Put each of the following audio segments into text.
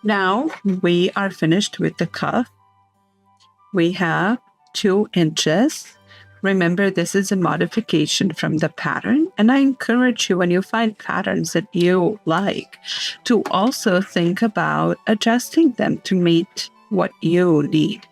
Now we are finished with the cuff. We have 2 inches. Remember, this is a modification from the pattern, and I encourage you, when you find patterns that you like, to also think about adjusting them to meet what you need.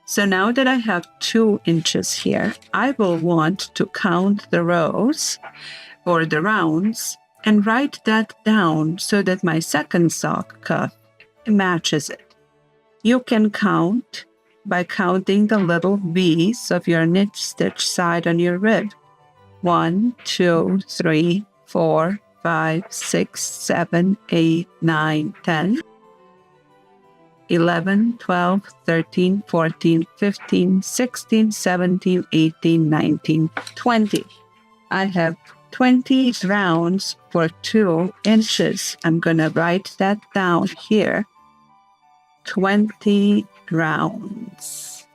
So now that I have 2 inches here, I will want to count the rows or the rounds and write that down so that my second sock cuff matches it. You can count by counting the little V's of your knit stitch side on your rib. 1, 2, 3, 4, 5, 6, 7, 8, 9, 10, 11, 12, 13, 14, 15, 16, 17, 18, 19, 20. I have 20 rounds for 2 inches. I'm going to write that down here. 20 rounds.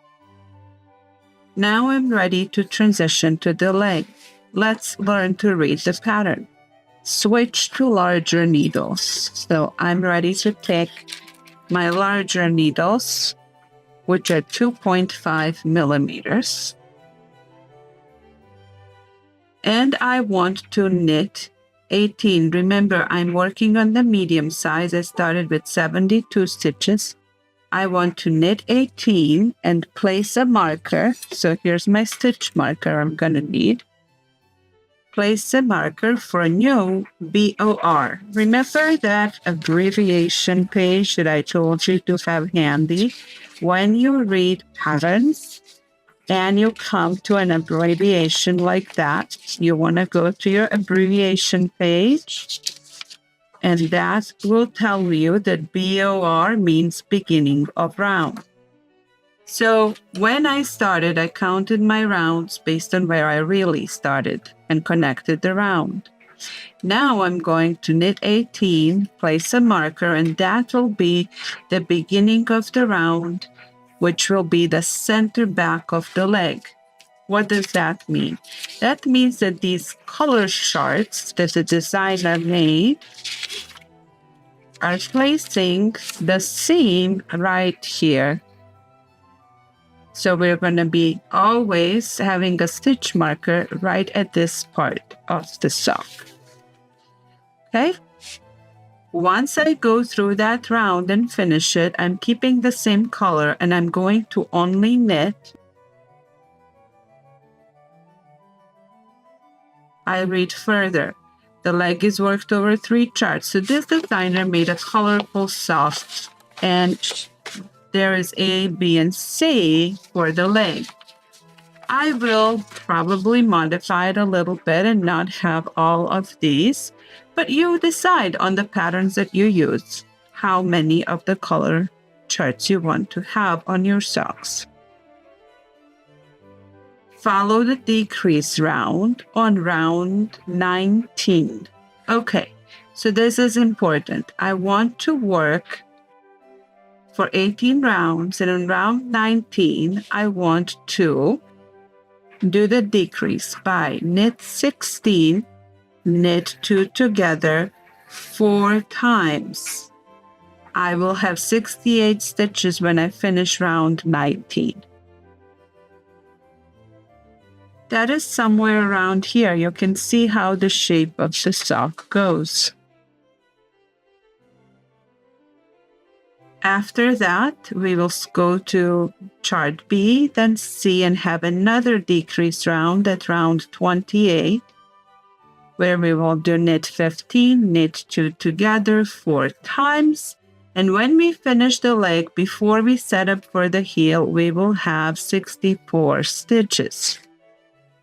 Now I'm ready to transition to the leg. Let's learn to read the pattern. Switch to larger needles. So I'm ready to take my larger needles, which are 2.5 millimeters. And I want to knit 18. Remember, I'm working on the medium size. I started with 72 stitches. I want to knit 18 and place a marker. So here's my stitch marker I'm going to need. Place a marker for a new BOR. Remember that abbreviation page that I told you to have handy? When you read patterns and you come to an abbreviation like that, you want to go to your abbreviation page. And that will tell you that BOR means beginning of round. So when I started, I counted my rounds based on where I really started and connected the round. Now I'm going to knit 18, place a marker, and that will be the beginning of the round, which will be the center back of the leg. What does that mean? That means that these color charts that the designer made are placing the seam right here. So we're going to be always having a stitch marker right at this part of the sock. Okay? Once I go through that round and finish it, I'm keeping the same color and I'm going to only knit. I read further. The leg is worked over 3 charts. So this designer made a colorful sock, and there is A, B, and C for the leg. I will probably modify it a little bit and not have all of these, but you decide on the patterns that you use, how many of the color charts you want to have on your socks. Follow the decrease round on round 19. Okay, so this is important. I want to work for 18 rounds, and in round 19, I want to do the decrease by knit 16, knit 2 together 4 times. I will have 68 stitches when I finish round 19. That is somewhere around here. You can see how the shape of the sock goes. After that, we will go to chart B, then C, and have another decrease round at round 28, where we will do knit 15, knit 2 together 4 times. And when we finish the leg, before we set up for the heel, we will have 64 stitches.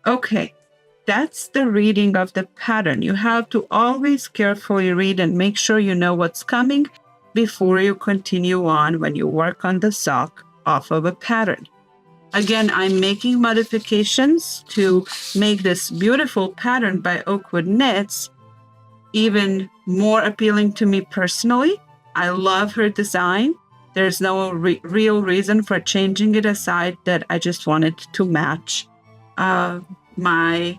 Okay, that's the reading of the pattern. You have to always carefully read and make sure you know what's coming before you continue on when you work on the sock off of a pattern. Again, I'm making modifications to make this beautiful pattern by Oakwood Knits even more appealing to me personally. I love her design. There's no real reason for changing it aside that I just wanted to match my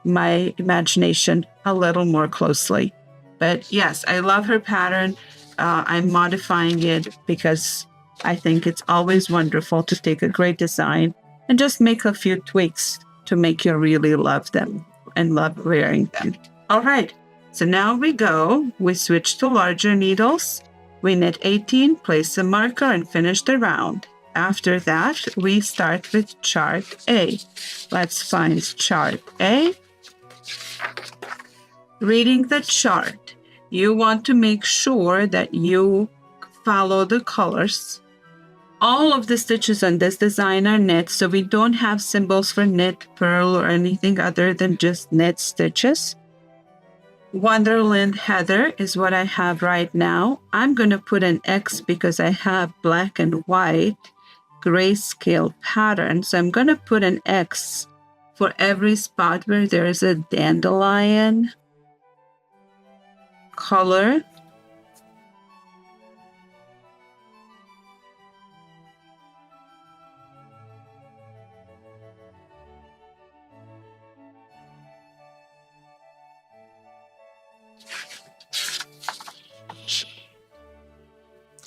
imagination a little more closely. But yes, I love her pattern. I'm modifying it because I think it's always wonderful to take a great design and just make a few tweaks to make you really love them and love wearing them. All right, so now we switch to larger needles. We knit 18, place a marker, and finish the round. After that, we start with chart A. Let's find chart A. Reading the chart, you want to make sure that you follow the colors. All of the stitches on this design are knit, so we don't have symbols for knit, purl, or anything other than just knit stitches. Wonderland Heather is what I have right now. I'm going to put an X because I have black and white grayscale pattern. So I'm going to put an X for every spot where there is a dandelion color.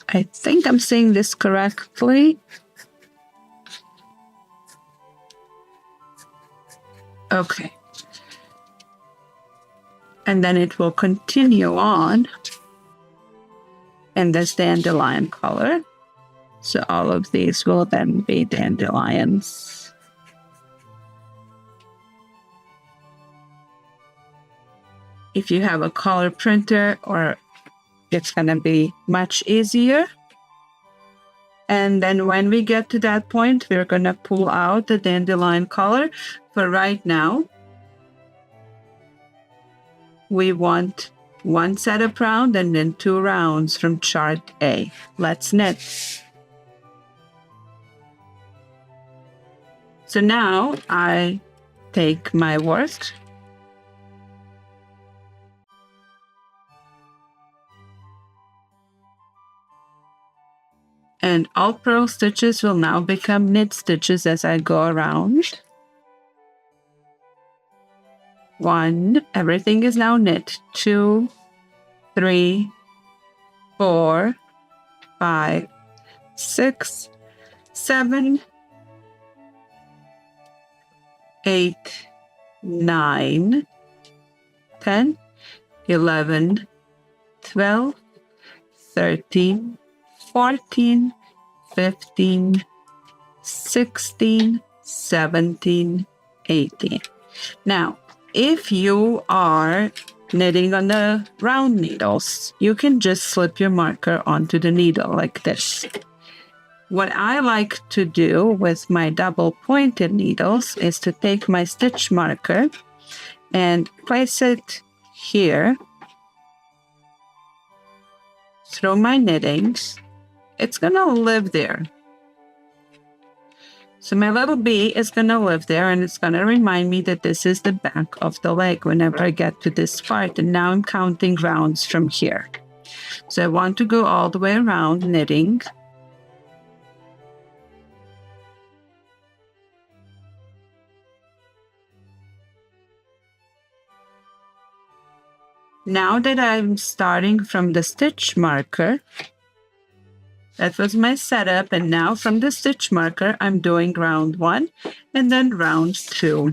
I think I'm saying this correctly. Okay. And then it will continue on in this dandelion color. So all of these will then be dandelions. If you have a color printer, or it's going to be much easier. And then when we get to that point, we're going to pull out the dandelion color. For right now, we want one setup round and then 2 rounds from chart A. Let's knit. So now I take my work and all purl stitches will now become knit stitches as I go around. 1, everything is now knit. 2, 3, 4, 5, 6, 7, 8, 9, 10, 11, 12, 13, 14, 15, 16, 17, 18. Now, if you are knitting on the round needles, you can just slip your marker onto the needle like this. What I like to do with my double pointed needles is to take my stitch marker and place it here through my knittings. It's going to live there. So my little bee is going to live there, and it's going to remind me that this is the back of the leg whenever I get to this part. And now I'm counting rounds from here. So I want to go all the way around knitting. Now that I'm starting from the stitch marker, that was my setup, and now from the stitch marker, I'm doing round 1 and then round 2.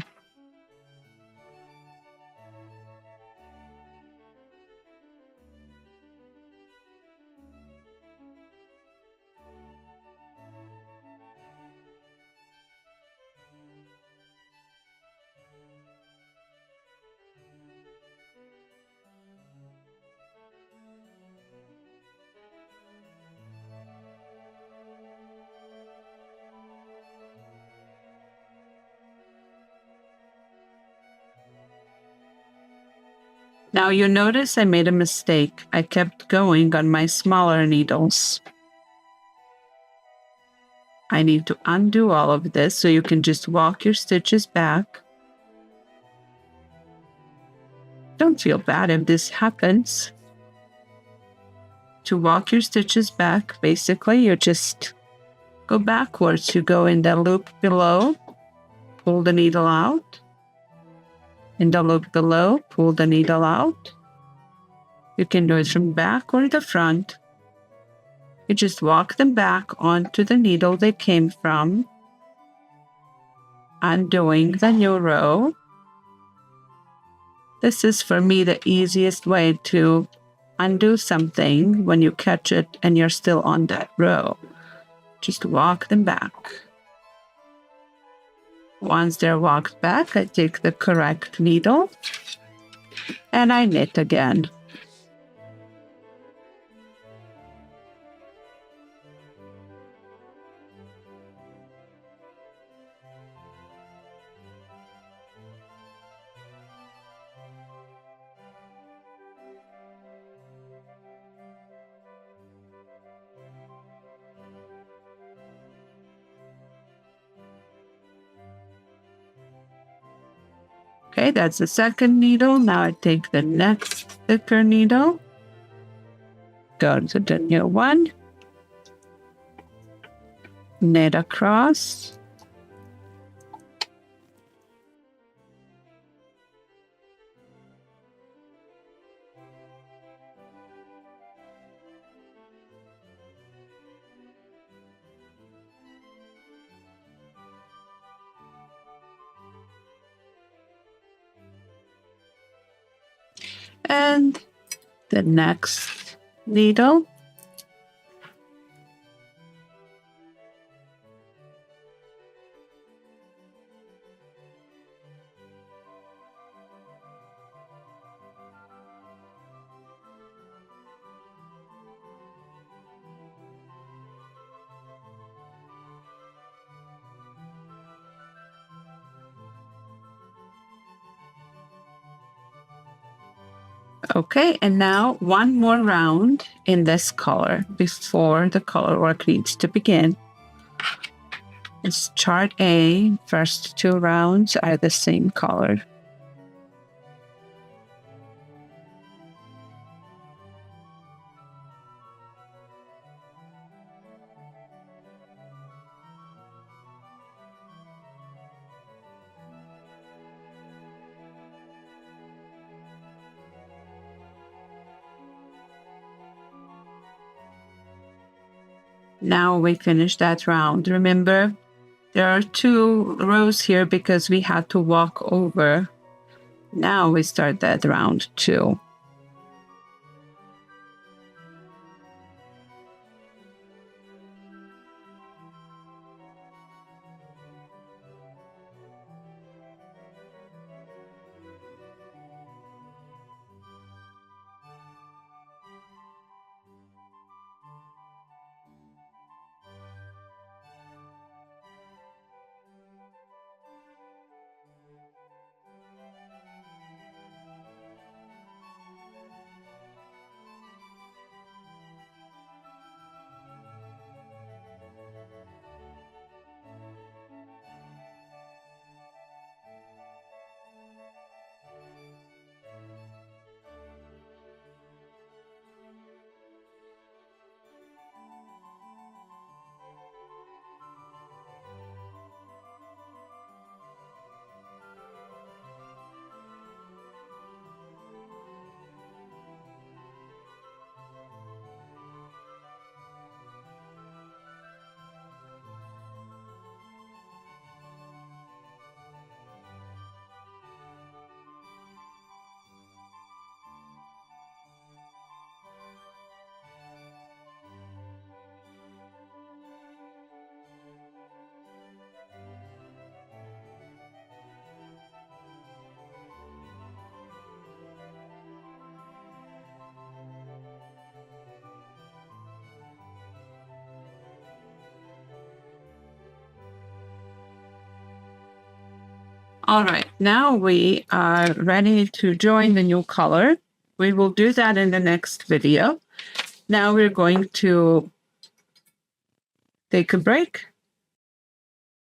Now you notice I made a mistake. I kept going on my smaller needles. I need to undo all of this so you can just walk your stitches back. Don't feel bad if this happens. To walk your stitches back, basically you just go backwards. You go in the loop below, pull the needle out. In the loop below, pull the needle out. You can do it from back or the front. You just walk them back onto the needle they came from, undoing the new row. This is for me the easiest way to undo something when you catch it and you're still on that row. Just walk them back. Once they're walked back, I take the correct needle and I knit again. Okay, that's the second needle. Now I take the next thicker needle, go to the new one, knit across, and the next needle. Okay, and now one more round in this color before the color work needs to begin. It's chart A, first two rounds are the same color. Now we finish that round. Remember, there are two rows here because we had to walk over. Now we start that round 2. All right, now we are ready to join the new color. We will do that in the next video. Now we're going to take a break